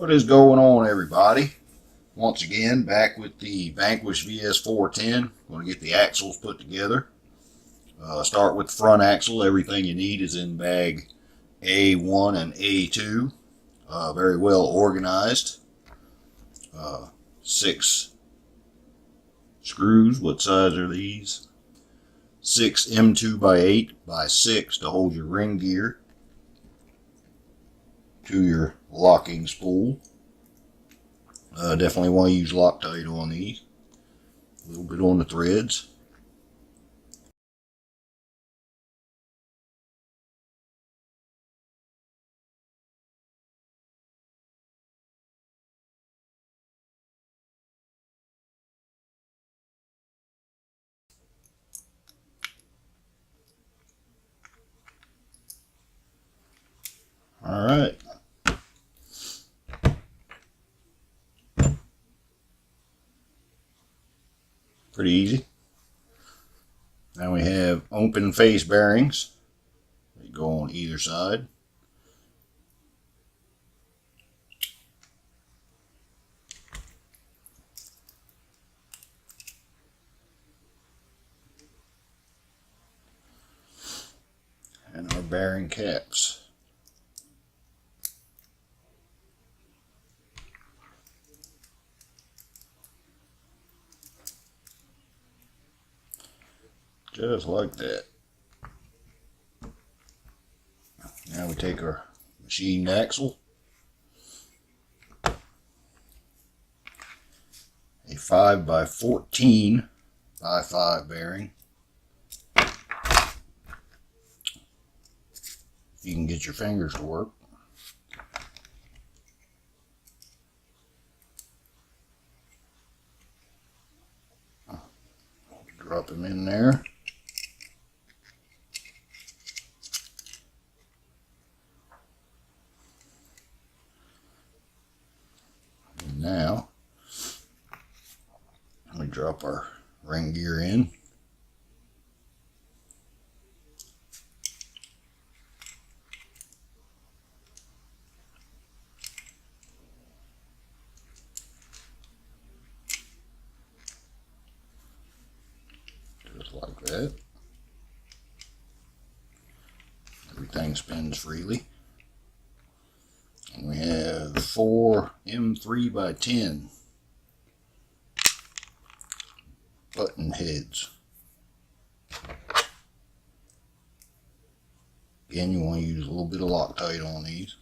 What is going on, everybody? Once again, back with the Vanquish VS4-10. Going to get the axles put together. Start with the front axle. Everything you need is in bag A1 and A2. Very well organized. 6 screws. What size are these? 6 M2 by 8 by 6 to hold your ring gear to your locking spool. Definitely want to use Loctite on these. A little bit on the threads. All right. Pretty easy. Now we have open face bearings. They go on either side. And our bearing caps. Just like that. Now we take our machined axle, a 5 by 14 by 5 bearing. If you can get your fingers to work. Drop them in there. Now, we drop our ring gear in. Just like that. Everything spins freely. And we have 4 M3 by 10 button heads. Again, you want to use a little bit of Loctite on these.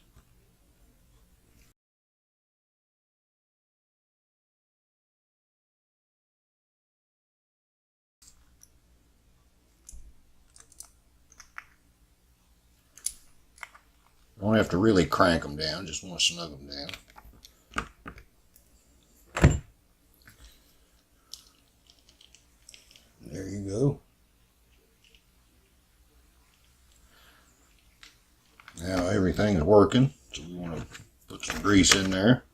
Don't have to really crank them down, just want to snug them down. There you go. Now everything's working, so we want to put some grease in there.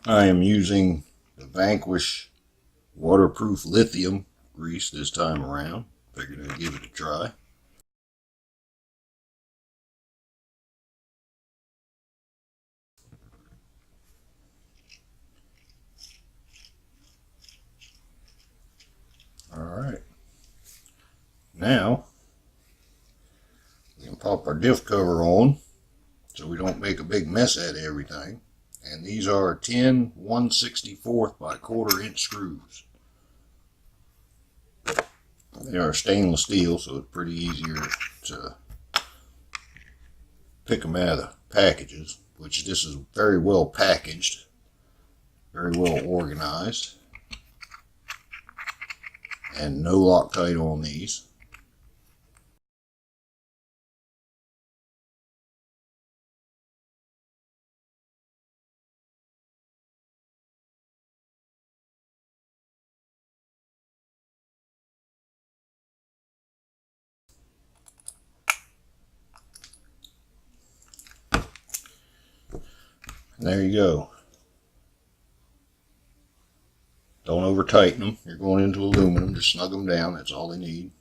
I am using the Vanquish waterproof lithium grease this time around. Figured I'd give it a try. Alright, now we can pop our diff cover on so we don't make a big mess out of everything. And these are 10 1/64 by 1/4 inch screws. They are stainless steel, so it's pretty easier to pick them out of the packages, which this is very well packaged, very well organized. And no Loctite on these. And there you go. Don't over tighten them. You're going into aluminum. Just snug them down. That's all they need.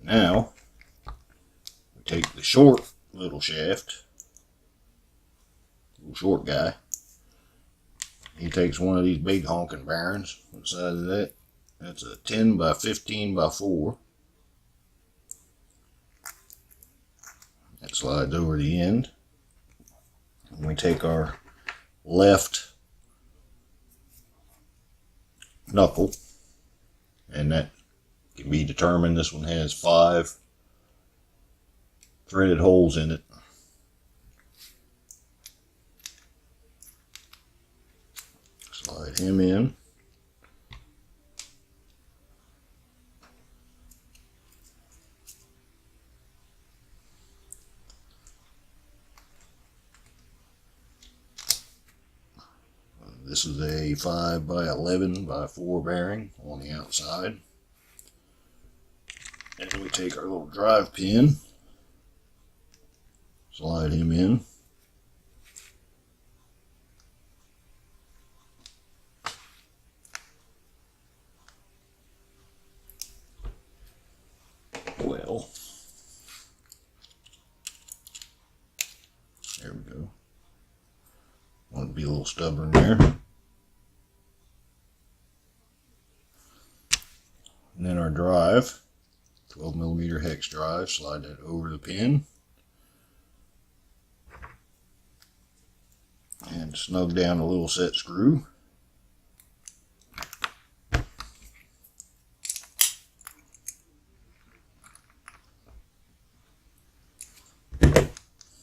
Now, we take the short little shaft little short guy. He takes one of these big honking bearings. What size is that? That's a 10 by 15 by 4. That slides over the end. And we take our left knuckle, and that can be determined. This one has 5 threaded holes in it. Slide him in. This is a 5 by 11 by 4 bearing on the outside. And we take our little drive pin, slide him in. Well, there we go. Want to be a little stubborn there. And then our drive, 12mm hex drive, slide that over the pin. And snug down a little set screw.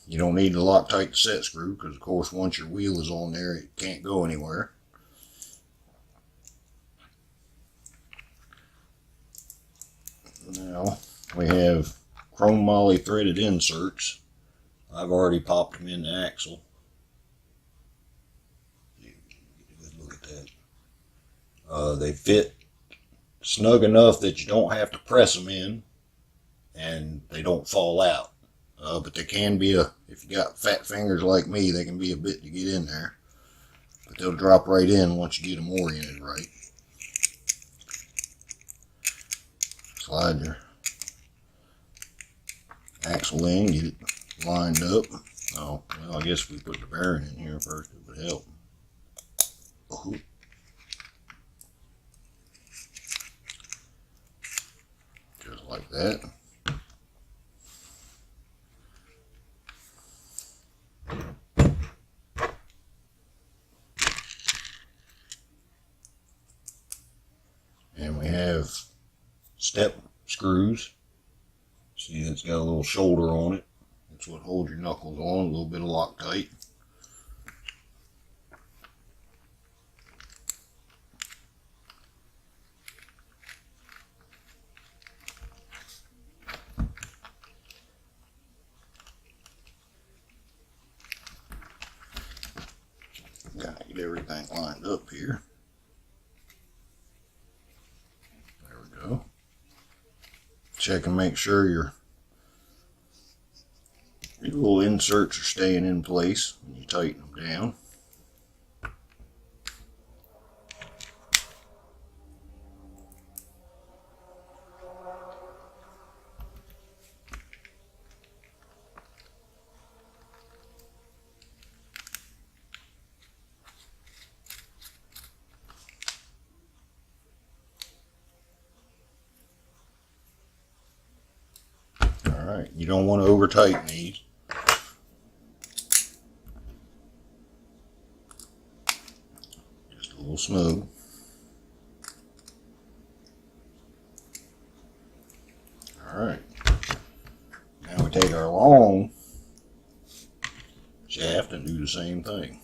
You don't need to Loctite the set screw because, of course, once your wheel is on there, it can't go anywhere. Now, we have chrome moly threaded inserts. I've already popped them in the axle. Get a good look at that. They fit snug enough that you don't have to press them in, and they don't fall out. But they can be if you got fat fingers like me, they can be a bit to get in there. But they'll drop right in once you get them oriented right. Slide your axle in, get it lined up. Oh, well, I guess if we put the bearing in here first, it would help. Oh. Just like that. And we have step screws. See, it's got a little shoulder on it. That's what holds your knuckles on, a little bit of Loctite. Gotta get everything lined up here. There we go. Check and make sure your little inserts are staying in place when you tighten them down. Alright, you don't want to over tighten these. Just a little smooth. Alright, now we take our long shaft and do the same thing.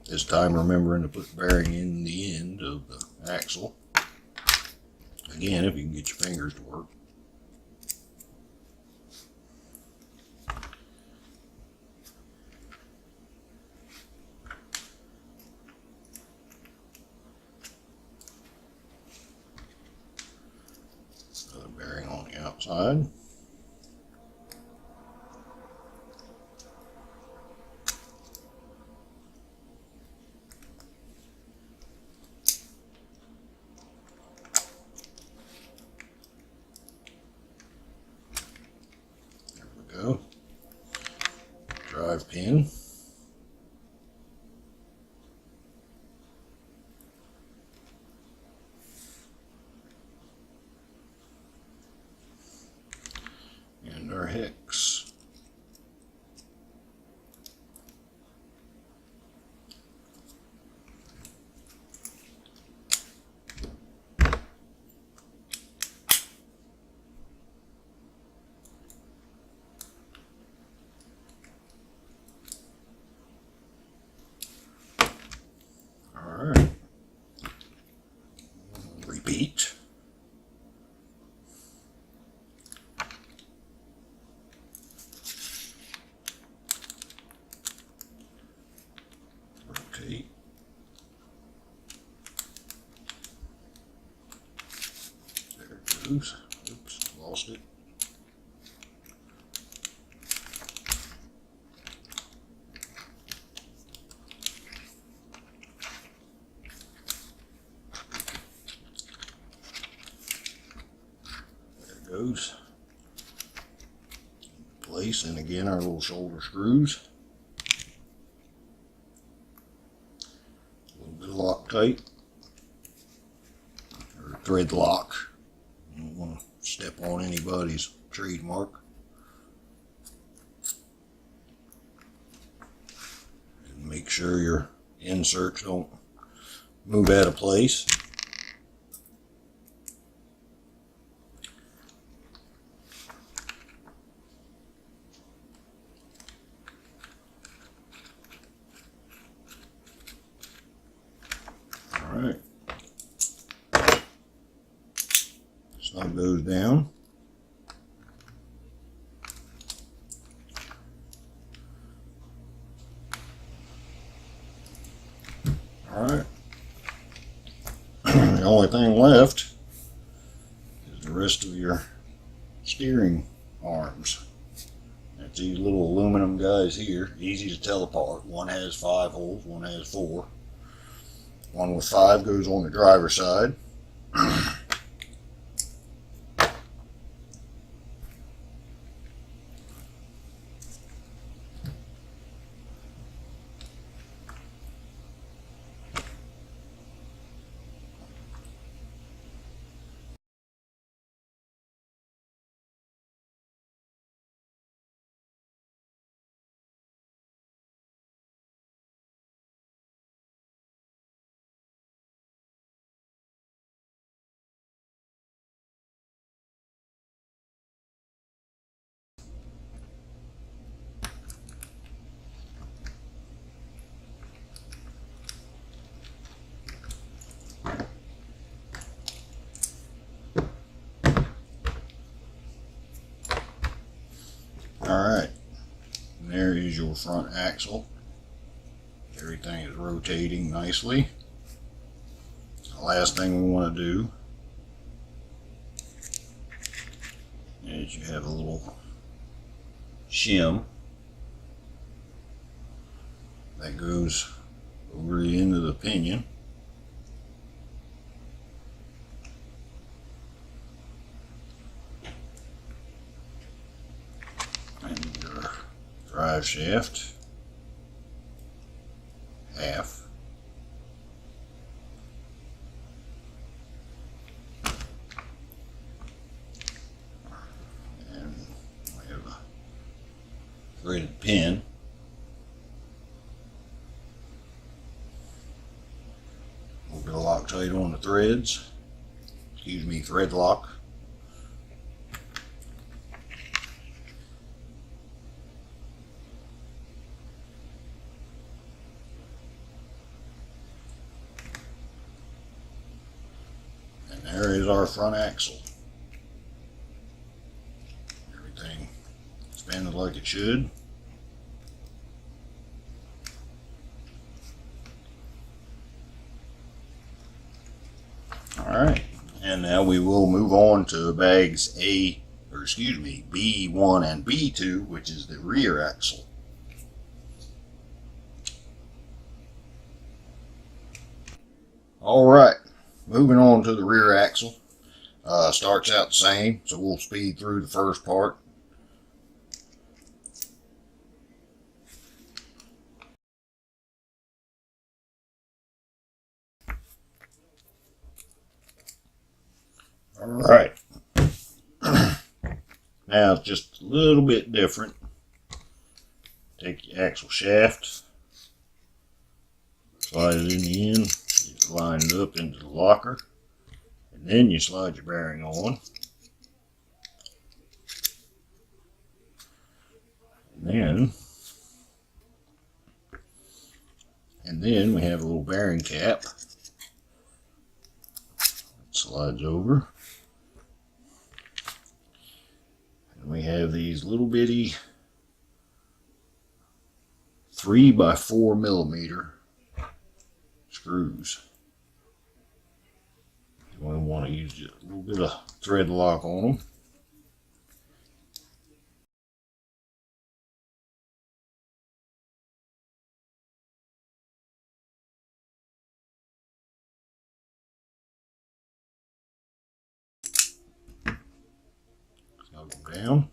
This time remembering to put the bearing in the end of the axle. Again, if you can get your fingers to work. Another bearing on the outside. hex. Alright. Repeat. Rotate. There it goes. Oops, lost it. Goes place, and again our little shoulder screws, a little bit of Loctite or thread lock. You don't want to step on anybody's trademark. And make sure your inserts don't move out of place. Alright, snug those down. Alright, the only thing left is the rest of your steering arms. That's these little aluminum guys here, easy to tell apart. One has 5 holes, one has 4. One with 5 goes on the driver's side. Alright, and there is your front axle. Everything is rotating nicely. The last thing we want to do is you have a little shim that goes over the end of the pinion. And your drive shaft half. And we have a threaded pin. A little bit of Loctite on the threads. Excuse me, thread lock. And there is our front axle. Everything spinning like it should. Alright, and now we will move on to bags B1 and B2, which is the rear axle. Alright, moving on to the rear axle. Starts out the same, so we'll speed through the first part. Alright. Now it's just a little bit different. Take your axle shaft, slide it in the end, you line it up into the locker, and then you slide your bearing on. And then we have a little bearing cap. It slides over. And we have these little bitty 3 by 4 millimeter screws. You want to use a little bit of thread lock on them. I'll go down.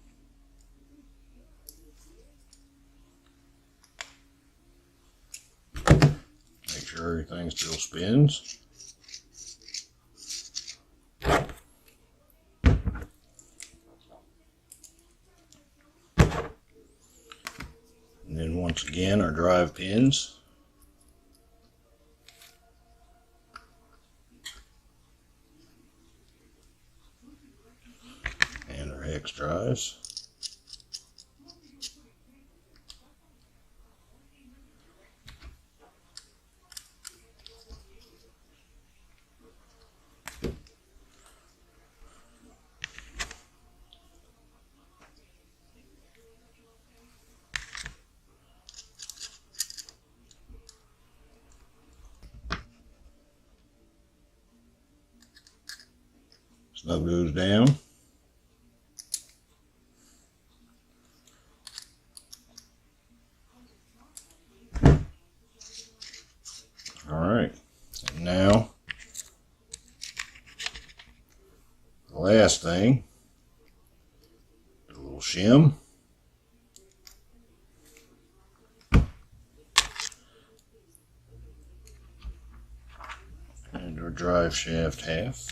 Make sure everything still spins. And then once again our drive pins. And our hex drives. Snug goes down. Alright, and now the last thing, a little shim. And our drive shaft half.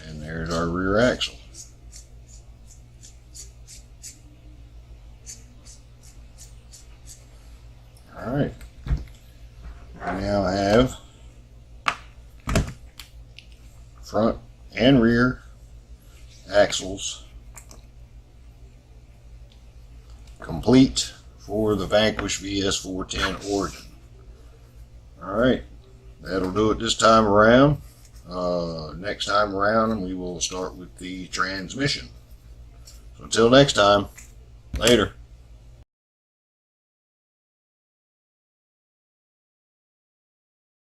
And there's our rear axle. Alright, we now have front and rear axles complete for the Vanquish VS4-10 Origin. Alright, that'll do it this time around. Next time around we will start with the transmission. So until next time, later.